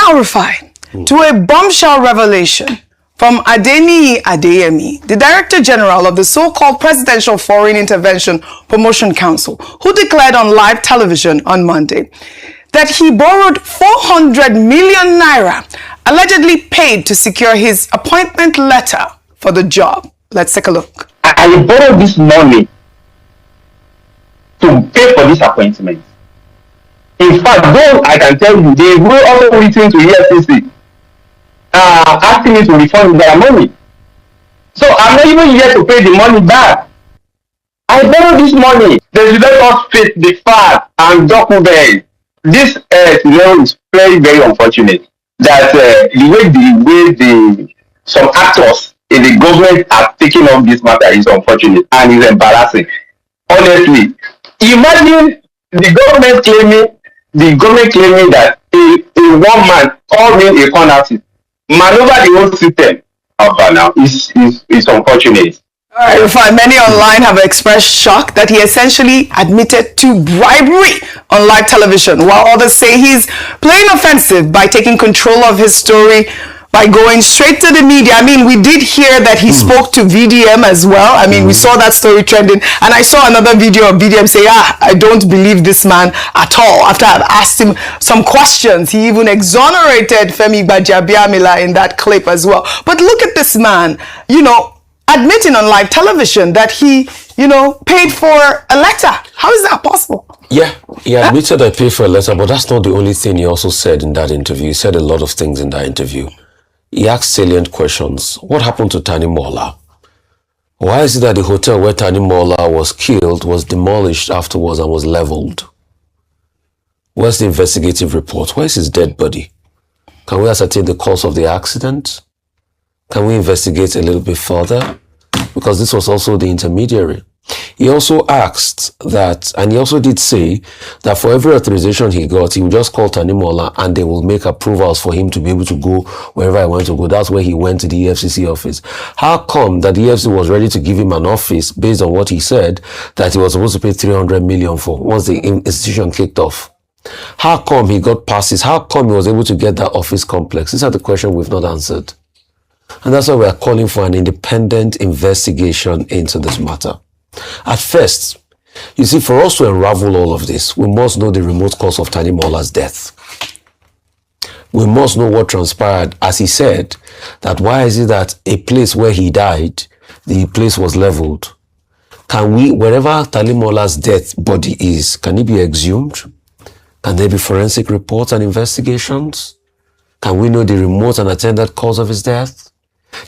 Now, Rufai, to a bombshell revelation from Adeyemi, the Director General of the so-called Presidential Foreign Intervention Promotion Council, who declared on live television on Monday that he borrowed 400 million naira, allegedly paid to secure his appointment letter for the job. Let's take a look. I borrowed this money to pay for this appointment. In fact, though I can tell you, they will also written to EFCC asking me to refund their money. So I'm not even here to pay the money back. I borrowed this money. They should let us face the fact and document. This scenario is very, very unfortunate. That the way some actors in the government are taking on this matter is unfortunate and is embarrassing. Honestly, imagine the government claiming that a one man called me a fanatic, maneuver the whole system. Now is unfortunate. All right, Rufai, many online have expressed shock that he essentially admitted to bribery on live television, while others say he's playing offensive by taking control of his story by going straight to the media. I mean, we did hear that he spoke to VDM as well. I mean, we saw that story trending, and I saw another video of VDM say, I don't believe this man at all. After I've asked him some questions, he even exonerated Femi Gbajabiamila in that clip as well. But look at this man, admitting on live television that he, paid for a letter. How is that possible? Yeah, he admitted I paid for a letter, but that's not the only thing he also said in that interview. He said a lot of things in that interview. He asked salient questions. What happened to Tani Mola? Why is it that the hotel where Tani Mola was killed was demolished afterwards and was leveled? Where's the investigative report? Where's his dead body? Can we ascertain the cause of the accident? Can we investigate a little bit further? Because this was also the intermediary. He also asked that, and he also did say that for every authorization he got, he would just call Tanimola and they will make approvals for him to be able to go wherever he wanted to go. That's where he went to the EFCC office. How come that the EFCC was ready to give him an office based on what he said that he was supposed to pay 300 million for once the institution kicked off? How come he got passes? How come he was able to get that office complex? These are the questions we've not answered. And that's why we are calling for an independent investigation into this matter. At first, you see, for us to unravel all of this, we must know the remote cause of Tani Mola's death. We must know what transpired. As he said, that why is it that a place where he died, the place was leveled? Can we, wherever Tani Mola's death body is, can it be exhumed? Can there be forensic reports and investigations? Can we know the remote and attended cause of his death?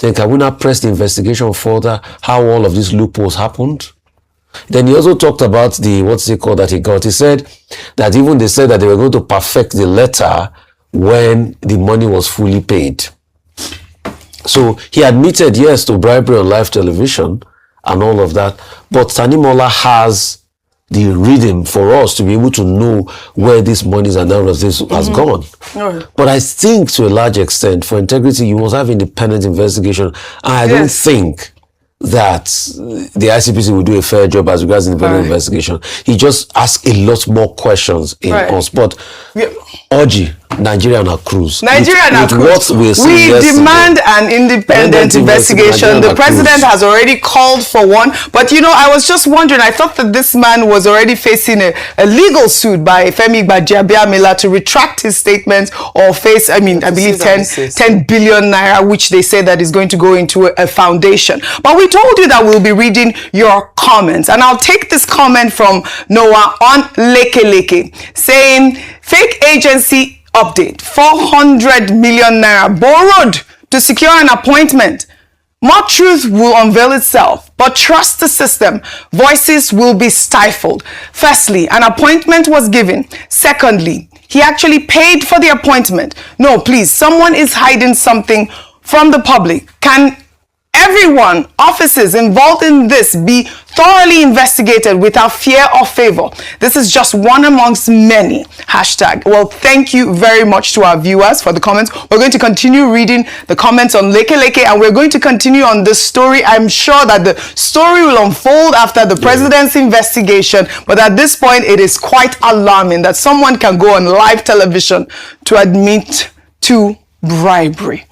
Then can we now press the investigation further, how all of these loopholes happened? Then he also talked about that he got. He said that even they said that they were going to perfect the letter when the money was fully paid. So he admitted, yes, to bribery on live television and all of that. But Tani Mola has the rhythm for us to be able to know where these monies and all of this has gone. But I think to a large extent, for integrity, you must have independent investigation. And I don't think that the ICPC will do a fair job as regards independent investigation. He just asked a lot more questions in us. But Oji, Nigeria on a cruise. We demand an independent investigation. The president has already called for one. But I was just wondering, I thought that this man was already facing a legal suit by Femi Gbajabiamila to retract his statements or face, I believe 10 billion naira, which they say that is going to go into a foundation. But we told you that we'll be reading your comments. And I'll take this comment from Noah on Leke saying, fake agency update, 400 million naira borrowed to secure an appointment. More truth will unveil itself, but trust the system. Voices will be stifled. Firstly, an appointment was given. Secondly, he actually paid for the appointment. No, please, someone is hiding something from the public. Can everyone, officers involved in this, be thoroughly investigated without fear or favor? This is just one amongst many. Hashtag. Well, thank you very much to our viewers for the comments. We're going to continue reading the comments on Leke, and we're going to continue on this story. I'm sure that the story will unfold after the president's investigation, but at this point, it is quite alarming that someone can go on live television to admit to bribery.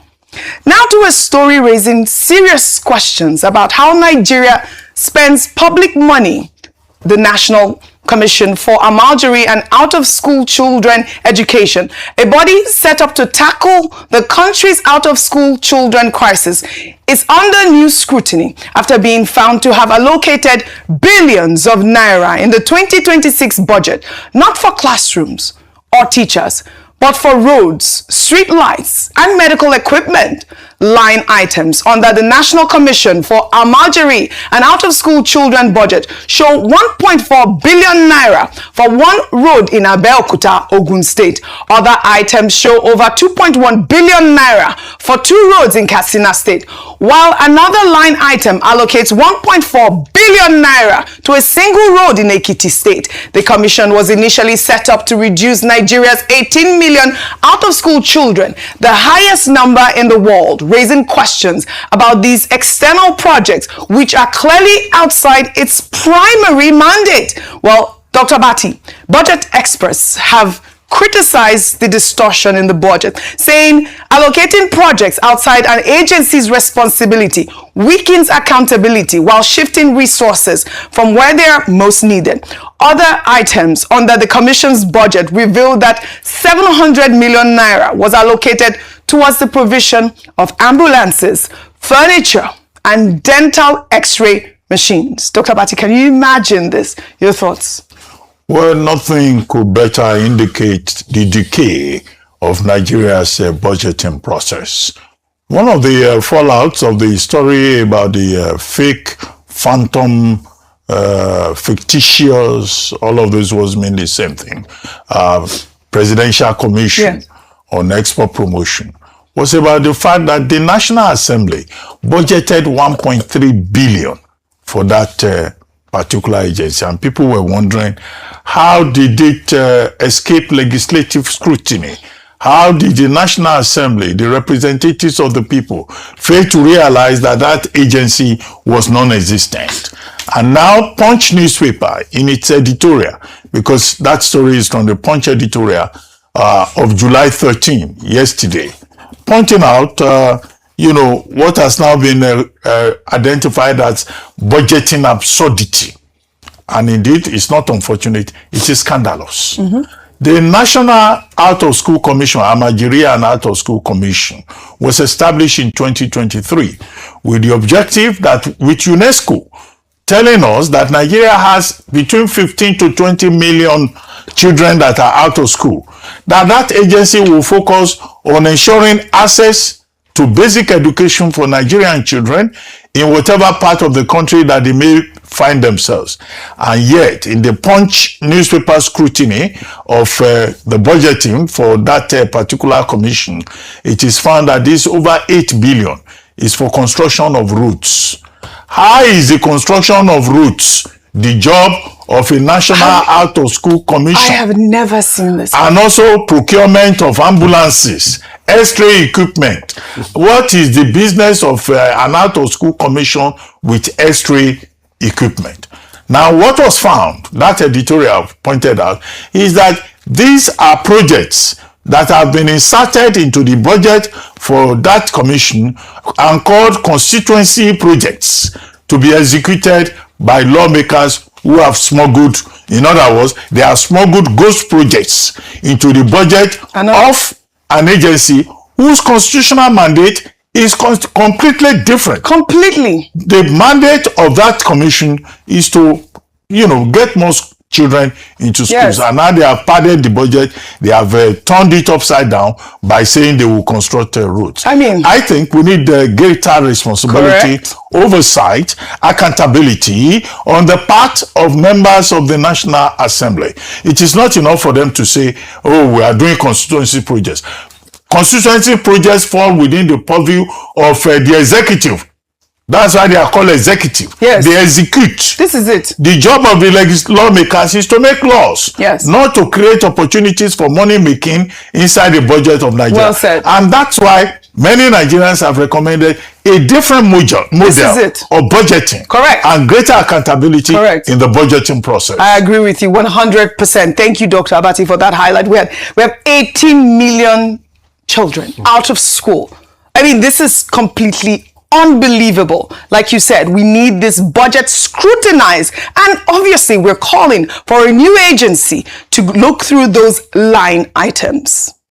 Now to a story raising serious questions about how Nigeria spends public money. The National Commission for Amalgary and Out-of-School Children Education, a body set up to tackle the country's out-of-school children crisis, is under new scrutiny after being found to have allocated billions of naira in the 2026 budget, not for classrooms or teachers, but for roads, street lights, and medical equipment. Line items under the National Commission for Amalgary and Out-of-School Children budget show 1.4 billion naira for one road in Abeokuta, Ogun State. Other items show over 2.1 billion naira for two roads in Katsina State, while another line item allocates 1.4 billion naira to a single road in Ekiti State. The commission was initially set up to reduce Nigeria's 18 million out-of-school children, the highest number in the world, raising questions about these external projects, which are clearly outside its primary mandate. Well, Dr. Abati, budget experts have criticized the distortion in the budget, saying allocating projects outside an agency's responsibility weakens accountability while shifting resources from where they are most needed. Other items under the Commission's budget revealed that 700 million naira was allocated towards the provision of ambulances, furniture, and dental x-ray machines. Dr. Abati, can you imagine this? Your thoughts? Well, nothing could better indicate the decay of Nigeria's budgeting process. One of the fallouts of the story about the fake, phantom, fictitious, all of this was mainly the same thing. Presidential Commission on Export Promotion was about the fact that the National Assembly budgeted 1.3 billion for that particular agency, and people were wondering, how did it escape legislative scrutiny? How did the National Assembly, the representatives of the people, fail to realize that that agency was non-existent? And now Punch newspaper, in its editorial, because that story is from the Punch editorial of July 13, yesterday, pointing out what has now been identified as budgeting absurdity. And indeed, it's not unfortunate, it is scandalous. The National Out-of-School Commission, Amalgary and Out-of-School Commission, was established in 2023 with the objective that with UNESCO telling us that Nigeria has between 15 to 20 million children that are out of school, that agency will focus on ensuring access to basic education for Nigerian children in whatever part of the country that they may find themselves. And yet, in the Punch newspaper scrutiny of the budgeting for that particular commission, it is found that this over 8 billion is for construction of roads. How is the construction of roads the job of a National Out-of-School Commission? I have never seen this. And also procurement of ambulances, X-ray equipment. What is the business of an out-of-school commission with X-ray equipment? Now, what was found, that editorial pointed out, is that these are projects that have been inserted into the budget for that commission and called constituency projects to be executed by lawmakers who have smuggled, in other words, they have smuggled ghost projects into the budget of an agency whose constitutional mandate is completely different. Completely. The mandate of that commission is to, get more children into schools. And now they have padded the budget. They have turned it upside down by saying they will construct roads. I think we need greater responsibility, oversight, accountability on the part of members of the National Assembly. It is not enough for them to say, oh, we are doing constituency projects. Constituency projects fall within the purview of the executive. That's why they are called executive. Yes. They execute. This is it. The job of the lawmakers is to make laws. Yes. Not to create opportunities for money making inside the budget of Nigeria. Well said. And that's why many Nigerians have recommended a different model of budgeting. Correct. And greater accountability in the budgeting process. I agree with you 100%. Thank you, Dr. Abati, for that highlight. We have 18 million children out of school. I mean, this is completely unbelievable. Like you said, we need this budget scrutinized. And obviously, we're calling for a new agency to look through those line items.